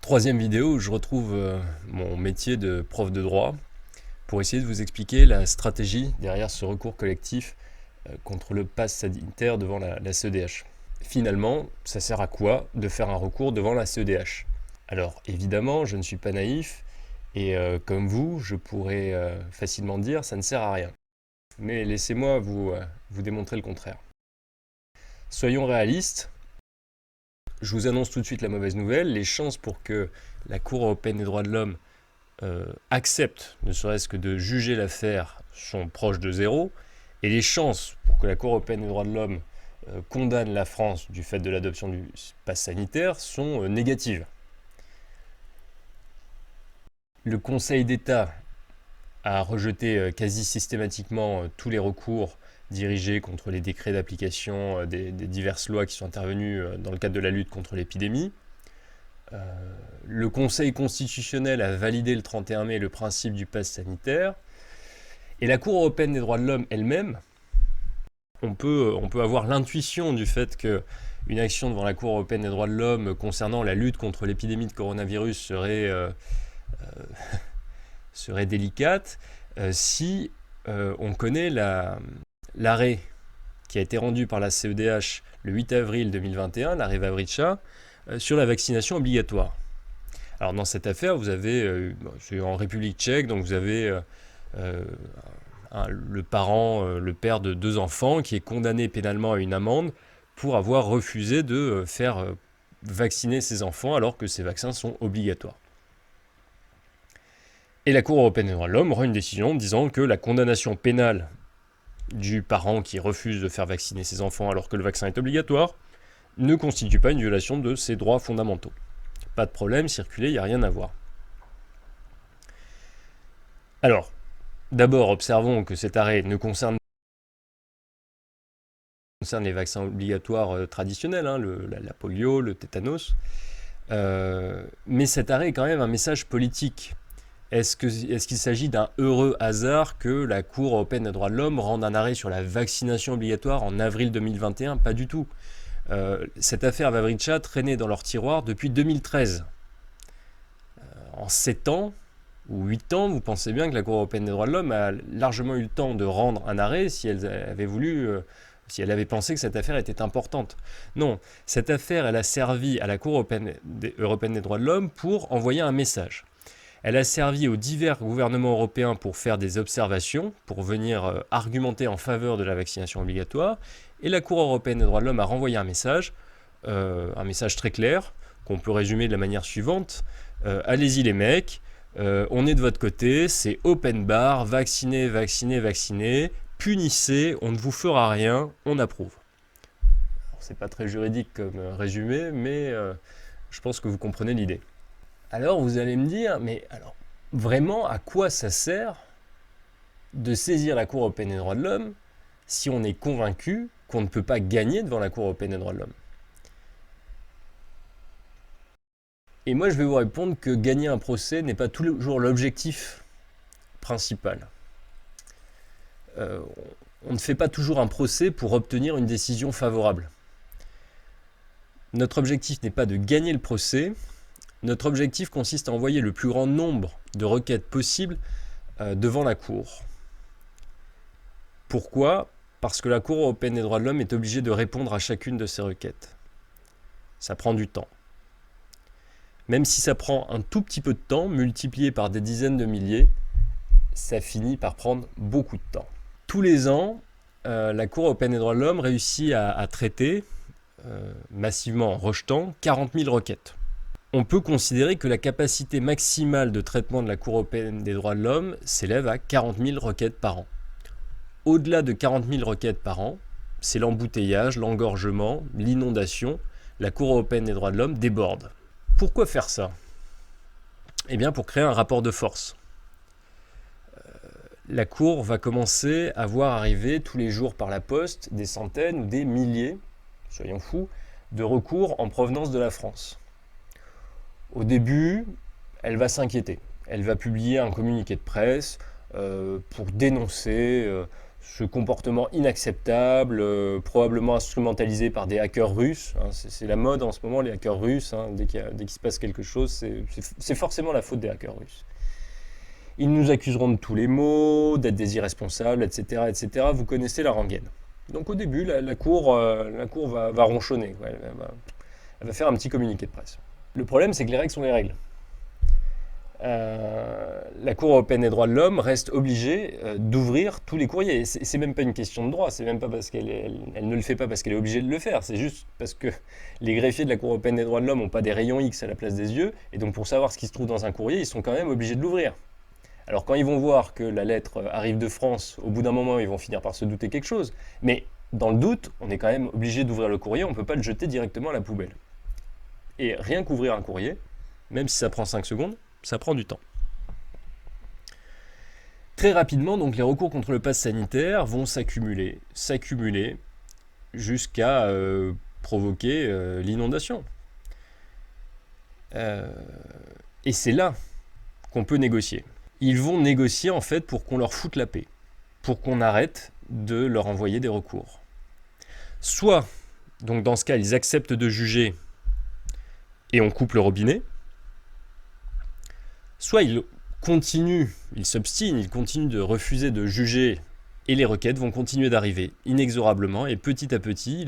Troisième vidéo où je retrouve mon métier de prof de droit pour essayer de vous expliquer la stratégie derrière ce recours collectif contre le pass sanitaire devant la CEDH. Finalement, ça sert à quoi de faire un recours devant la CEDH? Alors évidemment, je ne suis pas naïf et comme vous, je pourrais facilement dire ça ne sert à rien. Mais laissez-moi vous démontrer le contraire. Soyons réalistes. Je vous annonce tout de suite la mauvaise nouvelle. Les chances pour que la Cour européenne des droits de l'homme accepte, ne serait-ce que de juger l'affaire, sont proches de zéro. Et les chances pour que la Cour européenne des droits de l'homme condamne la France du fait de l'adoption du pass sanitaire sont négatives. Le Conseil d'État a rejeté quasi systématiquement tous les recours dirigés contre les décrets d'application des diverses lois qui sont intervenues dans le cadre de la lutte contre l'épidémie. Le Conseil constitutionnel a validé le 31 mai le principe du pass sanitaire. Et la Cour européenne des droits de l'homme elle-même, on peut avoir l'intuition du fait qu'une action devant la Cour européenne des droits de l'homme concernant la lutte contre l'épidémie de coronavirus serait délicate si on connaît l'arrêt qui a été rendu par la CEDH le 8 avril 2021, l'arrêt Wawrinka, sur la vaccination obligatoire. Alors dans cette affaire, vous avez, c'est en République tchèque, donc vous avez le père de 2 enfants qui est condamné pénalement à une amende pour avoir refusé de faire vacciner ses enfants alors que ces vaccins sont obligatoires. Et la Cour européenne des droits de l'homme rend une décision disant que la condamnation pénale du parent qui refuse de faire vacciner ses enfants alors que le vaccin est obligatoire ne constitue pas une violation de ses droits fondamentaux. Pas de problème, circuler, il n'y a rien à voir. Alors, d'abord, observons que cet arrêt ne concerne les vaccins obligatoires traditionnels, la polio, le tétanos, mais cet arrêt est quand même un message politique. Est-ce qu'il s'agit d'un heureux hasard que la Cour européenne des droits de l'homme rende un arrêt sur la vaccination obligatoire en avril 2021? Pas du tout. Cette affaire Wawrinka traînait dans leur tiroir depuis 2013. En 7 ans ou 8 ans, vous pensez bien que la Cour européenne des droits de l'homme a largement eu le temps de rendre un arrêt si elle avait voulu, si elle avait pensé que cette affaire était importante. Non, cette affaire, elle a servi à la Cour européenne des droits de l'homme pour envoyer un message. Elle a servi aux divers gouvernements européens pour faire des observations, pour venir argumenter en faveur de la vaccination obligatoire. Et la Cour européenne des droits de l'homme a renvoyé un message très clair, qu'on peut résumer de la manière suivante. Allez-y les mecs, on est de votre côté, c'est open bar, vaccinez, vaccinez, vaccinez, punissez, on ne vous fera rien, on approuve. C'est pas très juridique comme résumé, mais je pense que vous comprenez l'idée. Alors vous allez me dire, mais alors vraiment à quoi ça sert de saisir la Cour européenne des droits de l'homme si on est convaincu qu'on ne peut pas gagner devant la Cour européenne des droits de l'homme? Et moi je vais vous répondre que gagner un procès n'est pas toujours l'objectif principal. On ne fait pas toujours un procès pour obtenir une décision favorable. Notre objectif n'est pas de gagner le procès. Notre objectif consiste à envoyer le plus grand nombre de requêtes possibles devant la Cour. Pourquoi? Parce que la Cour européenne des droits de l'homme est obligée de répondre à chacune de ces requêtes. Ça prend du temps. Même si ça prend un tout petit peu de temps, multiplié par des dizaines de milliers, ça finit par prendre beaucoup de temps. Tous les ans, la Cour européenne des droits de l'homme réussit à traiter, massivement en rejetant, 40 000 requêtes. On peut considérer que la capacité maximale de traitement de la Cour européenne des droits de l'homme s'élève à 40 000 requêtes par an. Au-delà de 40 000 requêtes par an, c'est l'embouteillage, l'engorgement, l'inondation. La Cour européenne des droits de l'homme déborde. Pourquoi faire ça? Eh bien pour créer un rapport de force. La Cour va commencer à voir arriver tous les jours par la poste des centaines ou des milliers, soyons fous, de recours en provenance de la France. Au début, elle va s'inquiéter. Elle va publier un communiqué de presse pour dénoncer ce comportement inacceptable, probablement instrumentalisé par des hackers russes. Hein, c'est la mode en ce moment, les hackers russes. Hein, dès qu'il se passe quelque chose, c'est forcément la faute des hackers russes. Ils nous accuseront de tous les maux, d'être des irresponsables, etc., etc. Vous connaissez la rengaine. Donc au début, la cour va ronchonner. Ouais, elle va faire un petit communiqué de presse. Le problème, c'est que les règles sont les règles. La Cour européenne des droits de l'homme reste obligée d'ouvrir tous les courriers. C'est même pas une question de droit, c'est même pas parce elle ne le fait pas parce qu'elle est obligée de le faire, c'est juste parce que les greffiers de la Cour européenne des droits de l'homme n'ont pas des rayons X à la place des yeux, et donc pour savoir ce qui se trouve dans un courrier, ils sont quand même obligés de l'ouvrir. Alors quand ils vont voir que la lettre arrive de France, au bout d'un moment, ils vont finir par se douter quelque chose, mais dans le doute, on est quand même obligé d'ouvrir le courrier, on ne peut pas le jeter directement à la poubelle. Et rien qu'ouvrir un courrier, même si ça prend 5 secondes, ça prend du temps. Très rapidement, donc, les recours contre le pass sanitaire vont s'accumuler, jusqu'à provoquer l'inondation. Et c'est là qu'on peut négocier. Ils vont négocier en fait pour qu'on leur foute la paix, pour qu'on arrête de leur envoyer des recours. Soit, donc dans ce cas, ils acceptent de juger et on coupe le robinet, soit ils s'obstinent, ils continuent de refuser de juger et les requêtes vont continuer d'arriver inexorablement et petit à petit,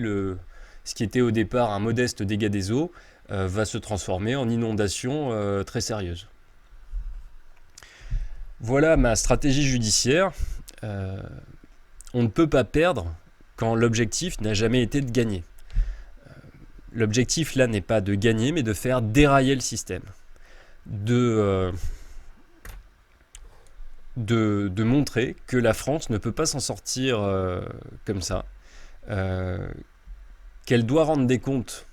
ce qui était au départ un modeste dégât des eaux va se transformer en inondation très sérieuse. Voilà ma stratégie judiciaire. On ne peut pas perdre quand l'objectif n'a jamais été de gagner. L'objectif là n'est pas de gagner mais de faire dérailler le système. De montrer que la France ne peut pas s'en sortir comme ça, qu'elle doit rendre des comptes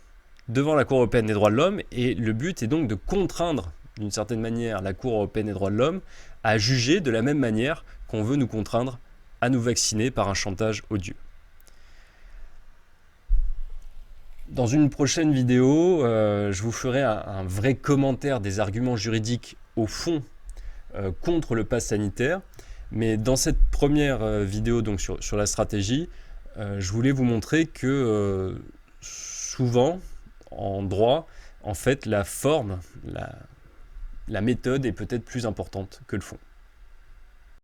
devant la Cour européenne des droits de l'homme, et le but est donc de contraindre d'une certaine manière la Cour européenne des droits de l'homme à juger de la même manière qu'on veut nous contraindre à nous vacciner par un chantage odieux. Dans une prochaine vidéo, je vous ferai un vrai commentaire des arguments juridiques au fond contre le pass sanitaire. Mais dans cette première vidéo donc sur la stratégie, je voulais vous montrer que souvent, en droit, en fait, la forme, la méthode est peut-être plus importante que le fond.